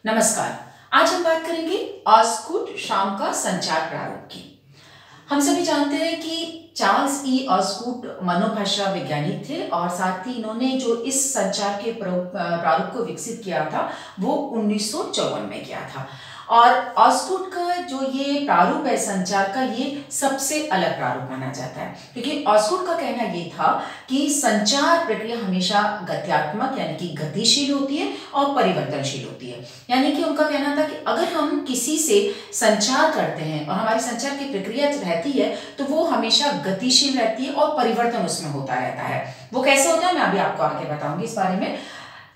नमस्कार। आज हम बात करेंगे ऑस्गुड शाम का संचार प्रारूप की। हम सभी जानते हैं कि चार्ल्स ई ऑस्गुड मनोभाषा वैज्ञानिक थे और साथ ही इन्होंने जो इस संचार के प्रारूप को विकसित किया था वो 1954 में किया था। और ऑस्गुड का जो ये प्रारूप है संचार का, ये सबसे अलग प्रारूप माना जाता है, क्योंकि ऑस्गुड का कहना ये था कि संचार प्रक्रिया हमेशा गत्यात्मक यानी कि गतिशील होती है और परिवर्तनशील होती है। यानी कि उनका कहना था कि अगर हम किसी से संचार करते हैं और हमारी संचार की प्रक्रिया रहती है तो वो हमेशा गतिशील रहती है और परिवर्तन उसमें होता रहता है। वो कैसे होता है मैं अभी आपको आगे बताऊंगी इस बारे में।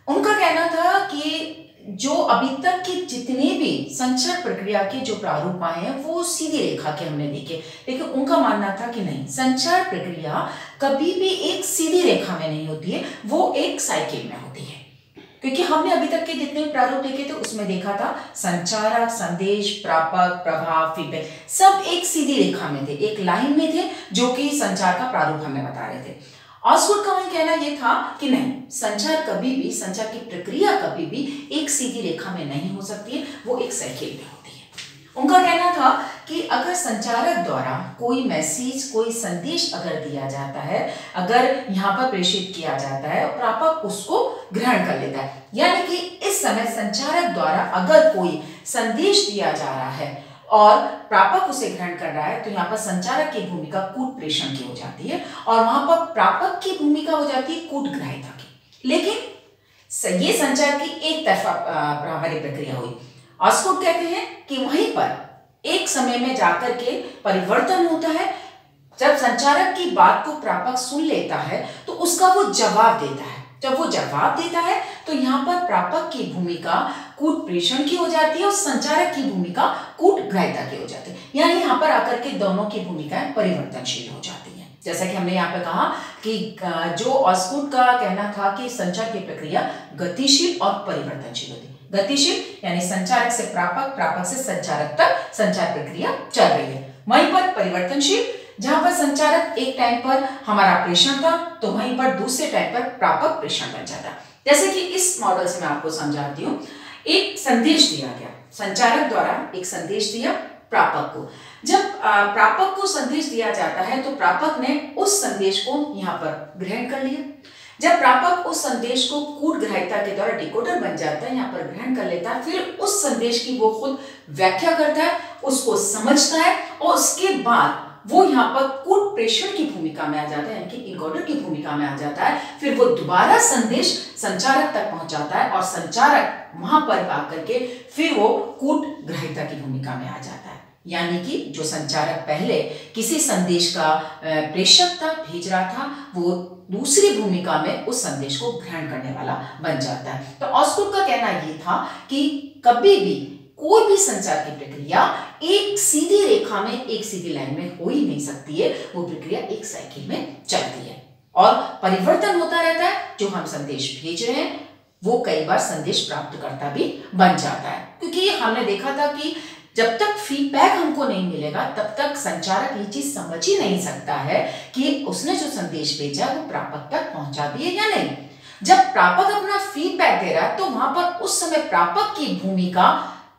उनका कहना था कि जो अभी तक के जितने भी संचार प्रक्रिया के जो प्रारूप आए हैं वो सीधी रेखा के हमने देखे, लेकिन उनका मानना था कि नहीं, संचार प्रक्रिया कभी भी एक सीधी रेखा में नहीं होती है, वो एक साइकिल में होती है। क्योंकि हमने अभी तक के जितने प्रारूप देखे थे उसमें देखा था संचारक, संदेश, प्रापक, प्रभाव, फीडबैक सब एक सीधी रेखा में थे, एक लाइन में थे, जो कि संचार का प्रारूप हमें बता रहे थे। ऑस्गुड का कहना यह था कि नहीं, संचार कभी भी, संचार की प्रक्रिया कभी भी एक सीधी रेखा में नहीं हो सकती है, वो एक साइकिल में होती है। उनका कहना था कि अगर संचारक द्वारा कोई मैसेज, कोई संदेश अगर दिया जाता है, अगर यहाँ पर प्रेषित किया जाता है, प्रापक उसको ग्रहण कर लेता है, यानी कि इस समय संचारक द्वारा अगर कोई संदेश दिया जा रहा है और प्रापक उसे ग्रहण कर रहा है, तो यहाँ पर संचारक की भूमिका कूट प्रेषण की हो जाती है और वहां पर प्रापक की भूमिका हो जाती है कूट ग्राह्यता की। लेकिन ये संचार की एक तरफा हमारी प्रक्रिया हुई। ऑस्गुड कहते हैं कि वहीं पर एक समय में जाकर के परिवर्तन होता है। जब संचारक की बात को प्रापक सुन लेता है तो उसका वो जवाब देता है। जब वो जवाब देता है तो यहाँ पर प्रापक की भूमिका कूट प्रेषण की हो जाती है और संचारक की भूमिका कूट ग्राह्यता की हो जाती है। यानी यहाँ पर आकर के दोनों की भूमिकाएं परिवर्तनशील हो जाती हैं। जैसा कि हमने यहाँ पे कहा कि जो ऑस्गुड का कहना था कि संचार की प्रक्रिया गतिशील और परिवर्तनशील होती है। गतिशील यानी संचारक से प्रापक, प्रापक से संचारक तक संचार प्रक्रिया चल रही है। वहीं पर परिवर्तनशील, जहां पर संचारक एक टाइम पर हमारा प्रेषण था तो वहीं पर दूसरे टाइम पर प्रापक प्रेषण बन जाता। जैसे कि इस मॉडल से मैं आपको समझाती हूँ। एक संदेश दिया गया, संचारक द्वारा एक संदेश दिया प्रापक को। जब प्रापक को संदेश दिया जाता है तो प्रापक ने उस संदेश को यहाँ पर ग्रहण कर लिया। जब प्रापक उस संदेश को कूट ग्राह्यता के द्वारा डिकोडर बन जाता है, यहाँ पर ग्रहण कर लेता है, फिर उस संदेश की वो खुद व्याख्या करता है, उसको समझता है और उसके बाद वो यहाँ पर कूट प्रेषण की भूमिका में आ जाता है, यानी कि इनकोडर की भूमिका में आ जाता है। फिर वो दोबारा संदेश संचारक तक पहुंचाता है और संचारक वहां पर आकर के फिर वो कूट ग्राह्यता की भूमिका में आ जाता है। यानी कि जो संचारक पहले किसी संदेश का प्रेषक था, भेज रहा था, वो दूसरी भूमिका में उस संदेश को ग्रहण करने वाला बन जाता है। तो ऑस्गुड का कहना यह था कि कभी भी कोई भी संचार की प्रक्रिया एक सीधी रेखा में, एक सीधी लाइन में हो ही नहीं सकती है। वो प्रक्रिया एक साइकिल में चलती है और परिवर्तन होता रहता है। जो हम संदेश भेज रहे हैं वो कई बार संदेश प्राप्तकर्ता भी बन जाता है, क्योंकि हमने देखा था कि जब तक फीडबैक हमको नहीं मिलेगा तब तक संचारक ये चीज समझ ही नहीं सकता है कि उसने जो संदेश भेजा वो प्रापक तक पहुंचा भी है या नहीं। जब प्रापक अपना फीडबैक दे रहा है तो वहां पर उस समय प्रापक की भूमिका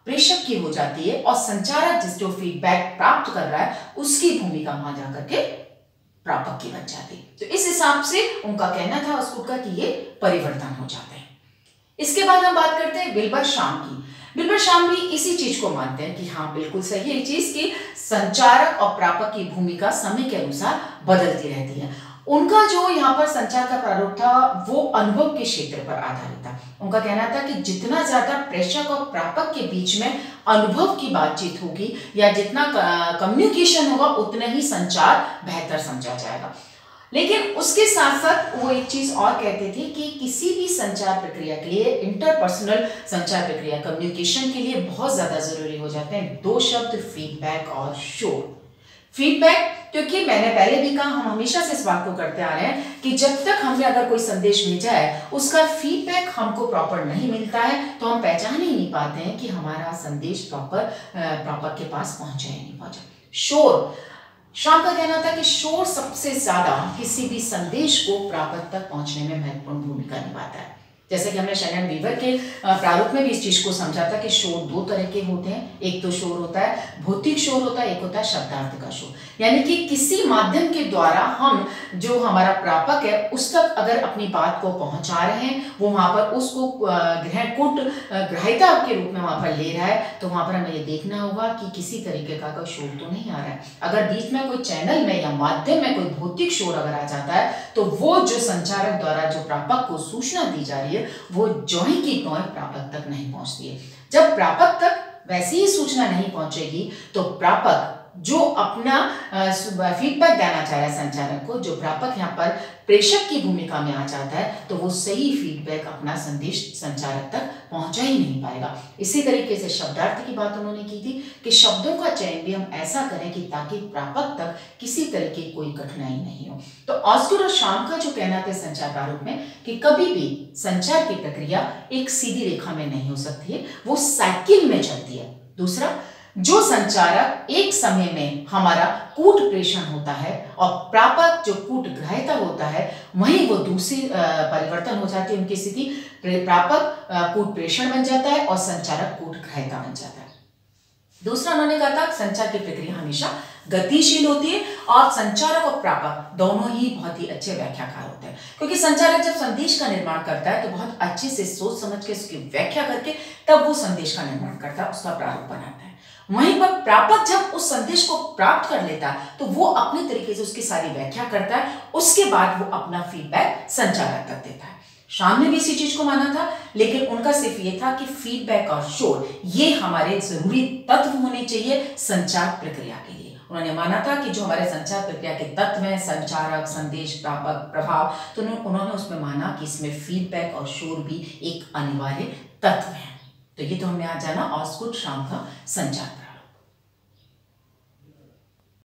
प्रेषक की हो जाती है और संचारक जिस जो फीडबैक प्राप्त कर रहा है उसकी भूमिका वहां जाकर के प्रापक की बन जाती है। तो इस हिसाब से उनका कहना था ऑस्गुड का कि ये परिवर्तन हो जाते हैं। इसके बाद हम बात करते हैं विल्बर शाम की। विल्बर शाम भी इसी चीज को मानते हैं कि हाँ, बिल्कुल सही है ये चीज कि संचारक और प्रापक की भूमिका समय के अनुसार बदलती रहती है। उनका जो यहाँ पर संचार का प्रारूप था वो अनुभव के क्षेत्र पर आधारित था। उनका कहना था कि जितना ज्यादा प्रेषक और प्रापक के बीच में अनुभव की बातचीत होगी या जितना कम्युनिकेशन होगा उतना ही संचार बेहतर समझा जाएगा। लेकिन उसके साथ साथ वो एक चीज और कहते थे कि किसी भी संचार प्रक्रिया के लिए, इंटरपर्सनल संचार प्रक्रिया, कम्युनिकेशन के लिए बहुत ज्यादा जरूरी हो जाते हैं दो शब्द, फीडबैक और शोर। फीडबैक, क्योंकि मैंने पहले भी कहा, हम हमेशा से इस बात को करते आ रहे हैं कि जब तक हमने अगर कोई संदेश भेजा है उसका फीडबैक हमको प्रॉपर नहीं मिलता है तो हम पहचान ही नहीं पाते हैं कि हमारा संदेश प्रॉपर के पास पहुंचा या नहीं पहुंचा। शोर, शाम का कहना था कि शोर सबसे ज्यादा किसी भी संदेश को प्रापक तक पहुंचने में महत्वपूर्ण भूमिका निभाता है। जैसे कि हमने शैनन वीवर के प्रारूप में भी इस चीज को समझा था कि शोर दो तरह के होते हैं। एक तो शोर होता है भौतिक शोर होता है, एक होता है शब्दार्थ का शोर। यानी कि किसी माध्यम के द्वारा हम जो हमारा प्रापक है उस तक अगर अपनी बात को पहुंचा रहे हैं, वो वहां पर उसको ग्राह्यता के रूप में वहां पर ले रहा है, तो वहां पर हमें ये देखना होगा कि किसी तरीके का कोई शोर तो नहीं आ रहा है। अगर बीच में कोई चैनल में या माध्यम में कोई भौतिक शोर अगर आ जाता है तो वो जो संचारक द्वारा जो प्रापक को सूचना दी जा रही है वो ज्यों की त्यों प्रापक तक नहीं पहुंचती है। जब प्रापक तक वैसी ही सूचना नहीं पहुंचेगी तो प्रापक जो अपना फीडबैक देना चाह रहा है संचारक को, जो प्रापक यहाँ पर प्रेषक की भूमिका में आ जाता है, तो वो सही फीडबैक अपना संदेश संचारक तक पहुंचा ही नहीं पाएगा। इसी तरीके से शब्दार्थ की बात उन्होंने की थी कि शब्दों का चयन भी हम ऐसा करें कि ताकि प्रापक तक किसी तरह की कोई कठिनाई नहीं हो। तो ऑस्गुड और शाम का जो कहना था संचार प्रारूप में कि कभी भी संचार की प्रक्रिया एक सीधी रेखा में नहीं हो सकती है, वो साइकिल में चलती है। दूसरा, जो संचारक एक समय में हमारा कूट प्रेषण होता है और प्रापक जो कूट ग्राह्यता होता है, वहीं वो दूसरी परिवर्तन हो जाती है उनकी स्थिति। प्रापक कूट प्रेषण बन जाता है और संचारक कूट ग्राह्यता बन जाता है। दूसरा उन्होंने कहा था संचार की प्रक्रिया हमेशा गतिशील होती है और संचारक और प्रापक दोनों ही बहुत ही अच्छे व्याख्याकार होते हैं, क्योंकि संचारक जब संदेश का निर्माण करता है तो बहुत अच्छे से सोच समझ के उसकी व्याख्या करके तब वो संदेश का निर्माण करता है, उसका प्रारूप बनाता है। वहीं पर प्रापक जब उस संदेश को प्राप्त कर लेता है तो वो अपने तरीके से उसकी सारी व्याख्या करता है, उसके बाद वो अपना फीडबैक संचारक तक देता है। शाम ने भी इसी चीज को माना था, लेकिन उनका सिर्फ ये था कि फीडबैक और शोर ये हमारे जरूरी तत्व होने चाहिए संचार प्रक्रिया के लिए। उन्होंने माना था कि जो हमारे संचार प्रक्रिया के तत्व हैं, संचारक, संदेश प्रापक, प्रभाव, तो उन्होंने उसमें माना कि इसमें फीडबैक और शोर भी एक अनिवार्य तत्व है। तो ये तो हमने आज जाना ऑस्गुड शाम का संचार।